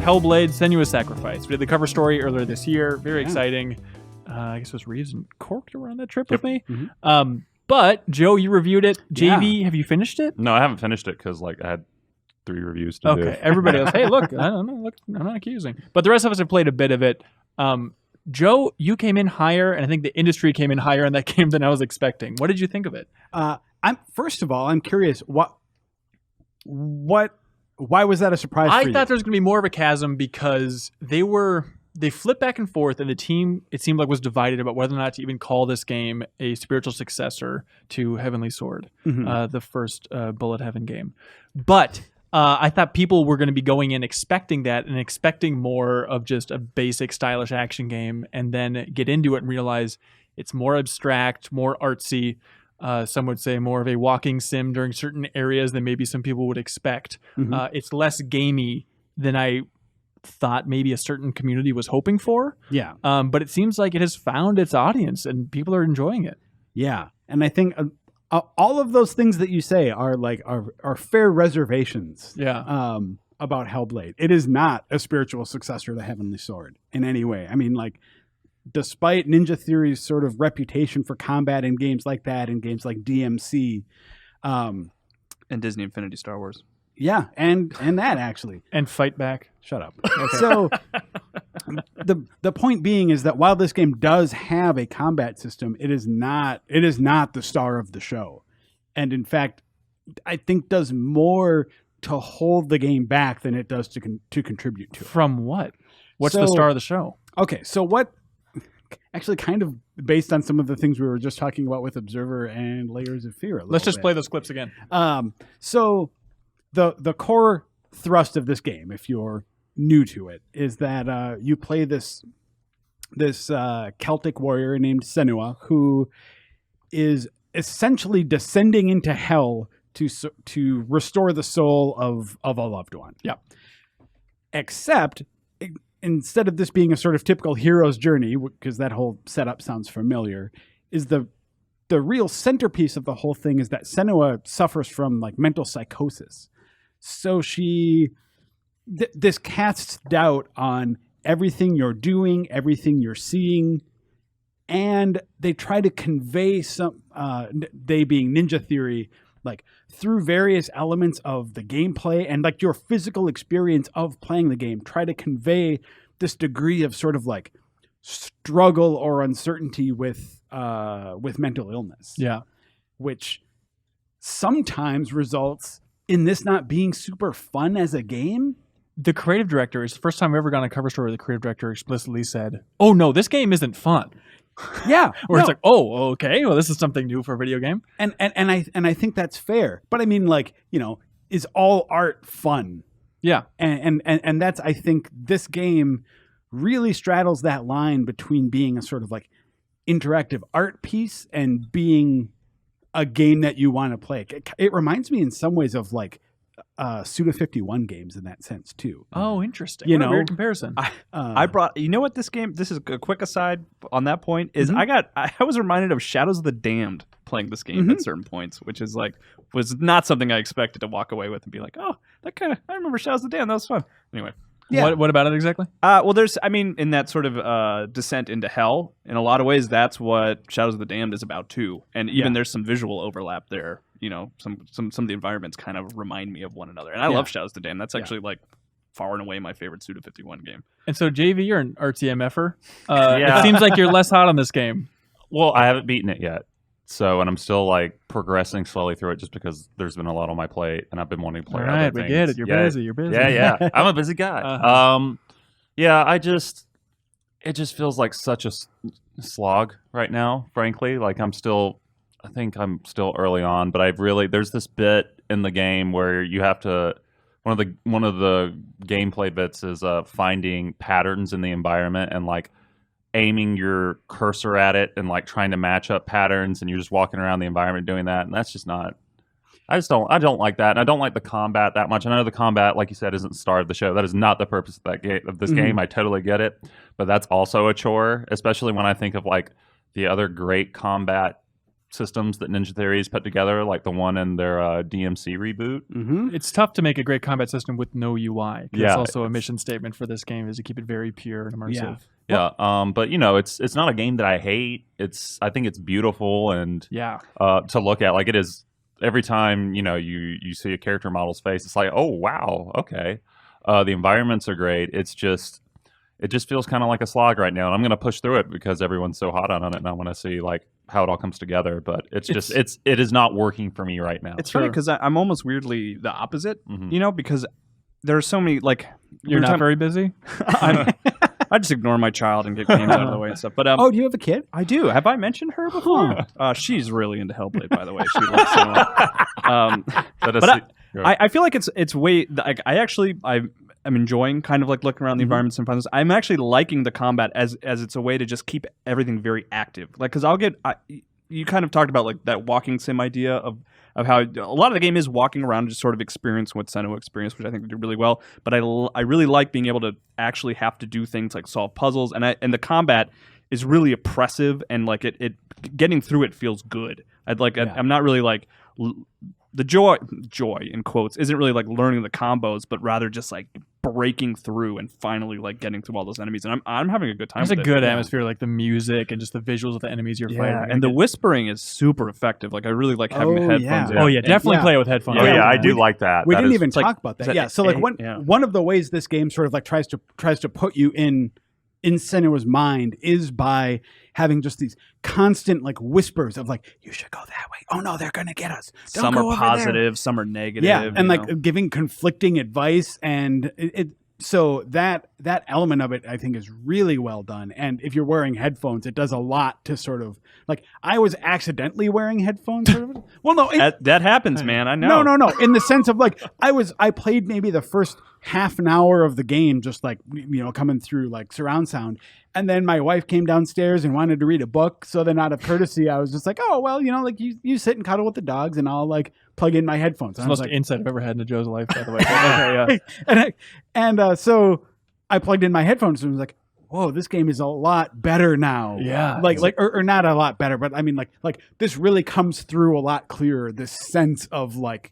Hellblade: Senua's Sacrifice. We did the cover story earlier this year. Very exciting. I guess it was Reeves and Cork that were on that trip with me. But Joe, you reviewed it. JV, have you finished it? No, I haven't finished it because I had 3 reviews to do. Okay, everybody else. Hey, look, I don't know. Look, I'm not accusing. But the rest of us have played a bit of it. Joe, you came in higher, and I think the industry came in higher in that game than I was expecting. What did you think of it? First of all, I'm curious. Why was that a surprise for you? I thought there was going to be more of a chasm because they flipped back and forth, and the team, it seemed like, was divided about whether or not to even call this game a spiritual successor to Heavenly Sword, the first Bullet Heaven game. But I thought people were going to be going in expecting that and expecting more of just a basic stylish action game, and then get into it and realize it's more abstract, more artsy. Some would say more of a walking sim during certain areas than maybe some people would expect. It's less gamey than I thought maybe a certain community was hoping for. Yeah. But it seems like it has found its audience and people are enjoying it. Yeah. And I think all of those things that you say are fair reservations. Yeah. About Hellblade. It is not a spiritual successor to Heavenly Sword in any way. I mean, like, despite Ninja Theory's sort of reputation for combat in games like that, in games like DMC, and Disney Infinity Star Wars. Yeah, and that actually. And Fight Back. Shut up. Okay. So the point being is that while this game does have a combat system, it is not the star of the show. And in fact, I think does more to hold the game back than it does to contribute to it. From what? What's the star of the show? Okay, so what actually kind of based on some of the things we were just talking about with Observer and Layers of Fear. Let's just play those clips again. So the core thrust of this game, if you're new to it, is that you play this Celtic warrior named Senua, who is essentially descending into hell to restore the soul of a loved one. Yeah. Except instead of this being a sort of typical hero's journey, because that whole setup sounds familiar, is the real centerpiece of the whole thing is that Senua suffers from like mental psychosis. So this casts doubt on everything you're doing, everything you're seeing, and they try to convey they being Ninja Theory, like through various elements of the gameplay and like your physical experience of playing the game, try to convey this degree of sort of like struggle or uncertainty with mental illness. Yeah. Which sometimes results in this not being super fun as a game. The creative director, it's the first time I've ever gone on a cover story where the creative director explicitly said, "Oh no, this game isn't fun." Yeah. Or it's like, oh, okay, well, this is something new for a video game. And I think that's fair. But I mean, like, you know, is all art fun? Yeah. And that's, I think this game really straddles that line between being a sort of like interactive art piece and being a game that you want to play. It reminds me in some ways of like Suda 51 games in that sense too. Oh, interesting. You What a know, weird comparison. I brought, you know what, this is a quick aside on that point, is I was reminded of Shadows of the Damned playing this game at certain points, which is like, was not something I expected to walk away with and be like, oh, I remember Shadows of the Damned, that was fun. Anyway. Yeah. What about it exactly? Well, in that sort of descent into hell, in a lot of ways, that's what Shadows of the Damned is about too. And even there's some visual overlap there. You know, some of the environments kind of remind me of one another. And I love Shadows of the Damned. That's actually like far and away my favorite Suda 51 game. And so, JV, you're an artsy MFer. It seems like you're less hot on this game. Well, I haven't beaten it yet. So, and I'm still like progressing slowly through it just because there's been a lot on my plate and I've been wanting to play other things. We get it. You're busy. You're busy. Yeah. I'm a busy guy. It just feels like such a slog right now, frankly. Like I think I'm still early on, but there's this bit in the game where you have to, one of the gameplay bits is finding patterns in the environment and like aiming your cursor at it and like trying to match up patterns, and you're just walking around the environment doing that, and that's just not. I don't like that, and I don't like the combat that much. I know the combat, like you said, isn't the star of the show. That is not the purpose of this game. I totally get it, but that's also a chore, especially when I think of like the other great combat systems that Ninja Theory's put together, like the one in their DMC reboot. It's tough to make a great combat system with no UI. Yeah, It's also a mission statement for this game is to keep it very pure and immersive. But it's not a game that I hate. I think it's beautiful and to look at. Like it is every time you see a character model's face, it's like, oh wow, okay. The environments are great. It just feels kind of like a slog right now, and I'm going to push through it because everyone's so hot on it, and I want to see like how it all comes together. But it is not working for me right now. It's funny because I'm almost weirdly the opposite, because there are so many like you're not very busy. I just ignore my child and get games out of the way and stuff. But do you have a kid? I do. Have I mentioned her before? She's really into Hellblade, by the way. She loves Senua. I feel like it's way like I'm enjoying kind of like looking around the environments and finding. I'm actually liking the combat as it's a way to just keep everything very active. Like because you kind of talked about like that walking sim idea of how a lot of the game is walking around and just sort of experiencing what Senua experienced, which I think we did really well. But I really like being able to actually have to do things like solve puzzles, and the combat is really oppressive, and like it getting through it feels good. I'm not really like the joy in quotes isn't really like learning the combos, but rather just like breaking through and finally like getting through all those enemies. And I'm having a good time. It's a good atmosphere, like the music and just the visuals of the enemies you're fighting. And the whispering is super effective. Like I really like having headphones. Oh yeah, definitely play it with headphones. Oh yeah, I do like that. We didn't even talk about that. Yeah, so like one of the ways this game sort of like tries to put you in Senua's mind is by having just these constant like whispers of like, you should go that way. Oh no, they're gonna get us. Some are positive, some are negative. Yeah, and like giving conflicting advice, and so that element of it I think is really well done. And if you're wearing headphones, it does a lot to sort of like I was accidentally wearing headphones. Well, no, that happens, man. I know. No. In the sense of like I played maybe the first half an hour of the game just like coming through like surround sound, and then my wife came downstairs and wanted to read a book, so then out of courtesy I was just like, oh well, like you sit and cuddle with the dogs and I'll like plug in my headphones. It's the most insight I've ever had into Joe's life, by the way. So I plugged in my headphones and was like, whoa, this game is a lot better now. Yeah. Or not a lot better, but I mean like this really comes through a lot clearer, this sense of like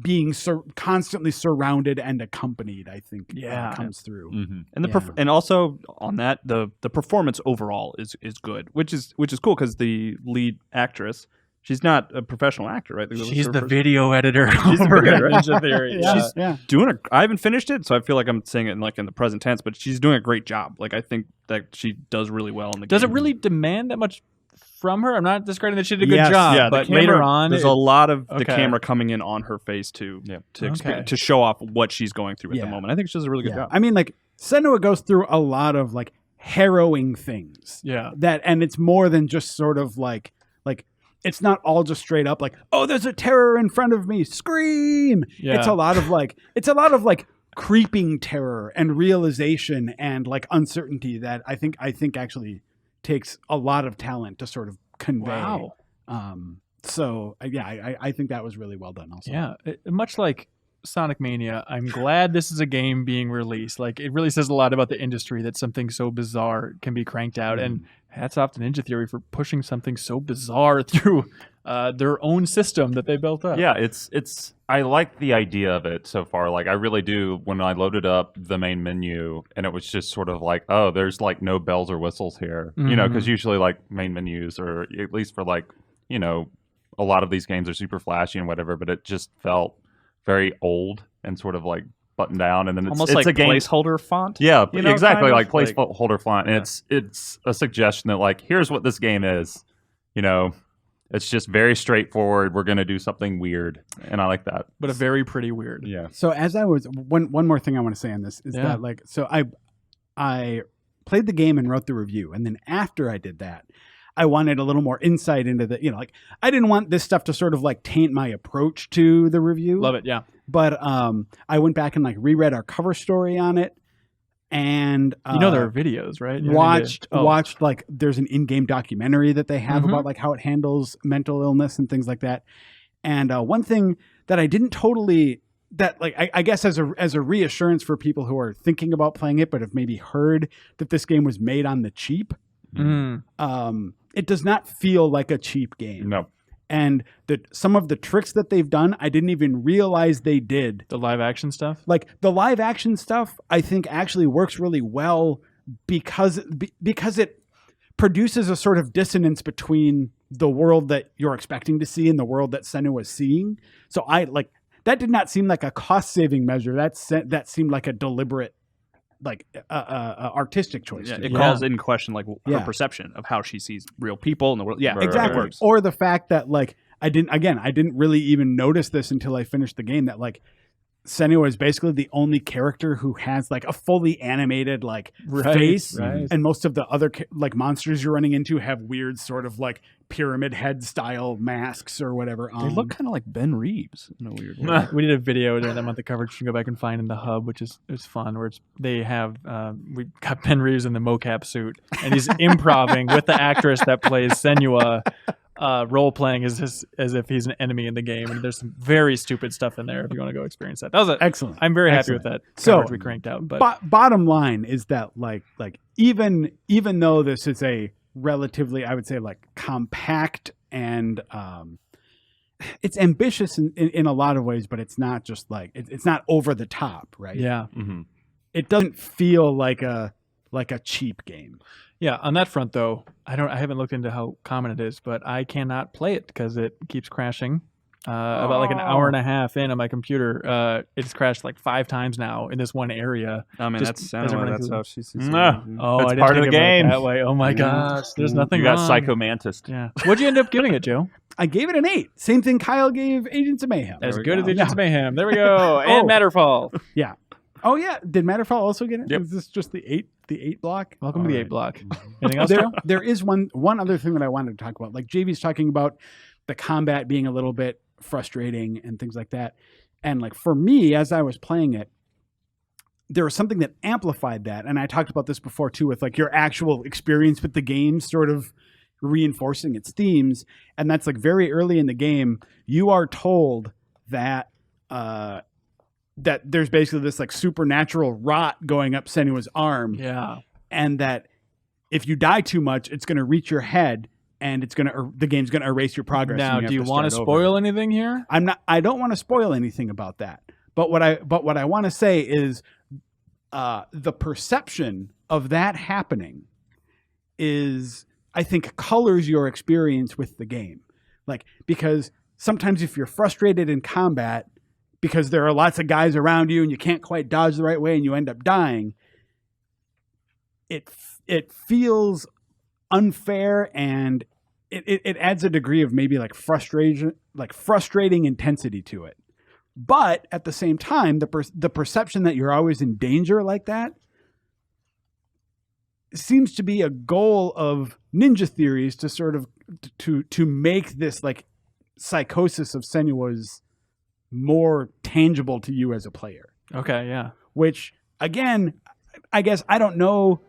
being constantly surrounded and accompanied, I think comes through. And and also on that the performance overall is good, which is cool because the lead actress, she's not a professional actor, right? She's the video editor. She's over the video Ninja Theory. She's doing I haven't finished it, so I feel like I'm saying it in the present tense, but she's doing a great job. Like I think that she does really well in the game. Does it really demand that much from her? I'm not discarding that she did a good job, but later on there's a lot of the camera coming in on her face to show off what she's going through at the moment. I think she does a really good job. I mean, like Senua goes through a lot of like harrowing things. Yeah. And it's more than just sort of like it's not all just straight up like, oh, there's a terror in front of me, scream. Yeah. It's a lot of like creeping terror and realization and like uncertainty that I think actually takes a lot of talent to sort of convey. Wow. I think that was really well done also. Yeah. Much like Sonic Mania, I'm glad this is a game being released. Like it really says a lot about the industry that something so bizarre can be cranked out. And hats off to Ninja Theory for pushing something so bizarre through their own system that they built up. Yeah, it's I like the idea of it so far. Like I really do. When I loaded up the main menu and it was just sort of like, oh, there's like no bells or whistles here, because usually like main menus, or at least for like a lot of these games are super flashy and whatever, but it just felt very old and sort of like buttoned down, and then it's almost like a game placeholder font. Yeah, exactly, kind of like placeholder font, and it's a suggestion that like here's what this game is. It's just very straightforward. We're gonna do something weird, and I like that. But a very pretty weird. Yeah. So as I was one more thing I want to say on this is that like so I played the game and wrote the review, and then after I did that, I wanted a little more insight into the, like I didn't want this stuff to sort of like taint my approach to the review. Love it, yeah. But I went back and like reread our cover story on it, and there are videos, right? Watched like there's an in-game documentary that they have about like how it handles mental illness and things like that. And one thing that I didn't totally I guess as a reassurance for people who are thinking about playing it but have maybe heard that this game was made on the cheap. it does not feel like a cheap game. No. And some of the tricks that they've done, I didn't even realize they did. The live action stuff? Like the live action stuff, I think actually works really well because it produces a sort of dissonance between the world that you're expecting to see and the world that Senua is seeing. So that did not seem like a cost-saving measure. That seemed like a deliberate, artistic choice. Yeah, it calls in question her perception of how she sees real people in the world. Yeah, exactly. It works. Or the fact that I didn't really even notice this until I finished the game, that Senua is basically the only character who has a fully animated face, and most of the other monsters you're running into have weird sort of pyramid head style masks or whatever. They look kind of like Ben Reeves in a weird way. We did a video during that month of coverage you can go back and find in the hub, which is fun, where they have we got Ben Reeves in the mocap suit and he's improving with the actress that plays Senua. Role playing as if he's an enemy in the game, and there's some very stupid stuff in there if you want to go experience that. That was excellent. I'm very happy with that. So we cranked out. But bottom line is that even though this is a relatively, I would say, compact and it's ambitious in a lot of ways, but it's not just it's not over the top, right? Yeah. Mm-hmm. It doesn't feel like a cheap game. Yeah, on that front though, I haven't looked into how common it is, but I cannot play it because it keeps crashing. About an hour and a half in on my computer, it's crashed 5 times now in this one area. I mean, that's how she sees it. Oh, that's I didn't part of think the about it game. that way. Oh my gosh, there's nothing You got wrong. Psychomantis. Yeah. What'd you end up giving it, Joe? I gave it an 8. Same thing Kyle gave Agents of Mayhem. As There we good go. as Agents of Mayhem. There we go. And Matterfall. Yeah. Oh yeah. Did Matterfall also get it? Yep. Is this just the 8 block? Welcome to the 8 block. Mm-hmm. Anything else, Joe? There is one other thing that I wanted to talk about. JV's talking about the combat being a little bit frustrating and things like that. And for me, as I was playing it, there was something that amplified that. And I talked about this before too, with your actual experience with the game sort of reinforcing its themes. And that's very early in the game, you are told that that there's basically this supernatural rot going up Senua's arm. Yeah. And that if you die too much, it's going to reach your head and the game's going to erase your progress. Now, do you want to spoil anything here? I don't want to spoil anything about that. But what I want to say is the perception of that happening is, I think, colors your experience with the game. Because sometimes if you're frustrated in combat because there are lots of guys around you and you can't quite dodge the right way and you end up dying, it feels unfair, and it adds a degree of maybe frustrating intensity to it. But at the same time, the perception that you're always in danger like that seems to be a goal of ninja theories to sort of to make this psychosis of Senua's more tangible to you as a player. Okay, yeah. Which, again, I guess I don't know,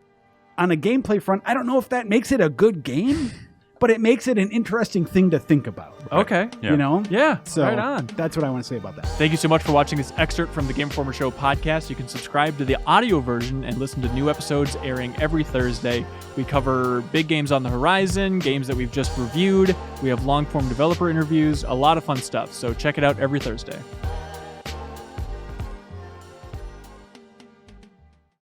on a gameplay front, I don't know if that makes it a good game, but it makes it an interesting thing to think about. Okay. Yeah. You know? Yeah, So right on. that's what I want to say about that. Thank you so much for watching this excerpt from the Game Informer Show podcast. You can subscribe to the audio version and listen to new episodes airing every Thursday. We cover big games on the horizon, games that we've just reviewed. We have long-form developer interviews, a lot of fun stuff. So check it out every Thursday.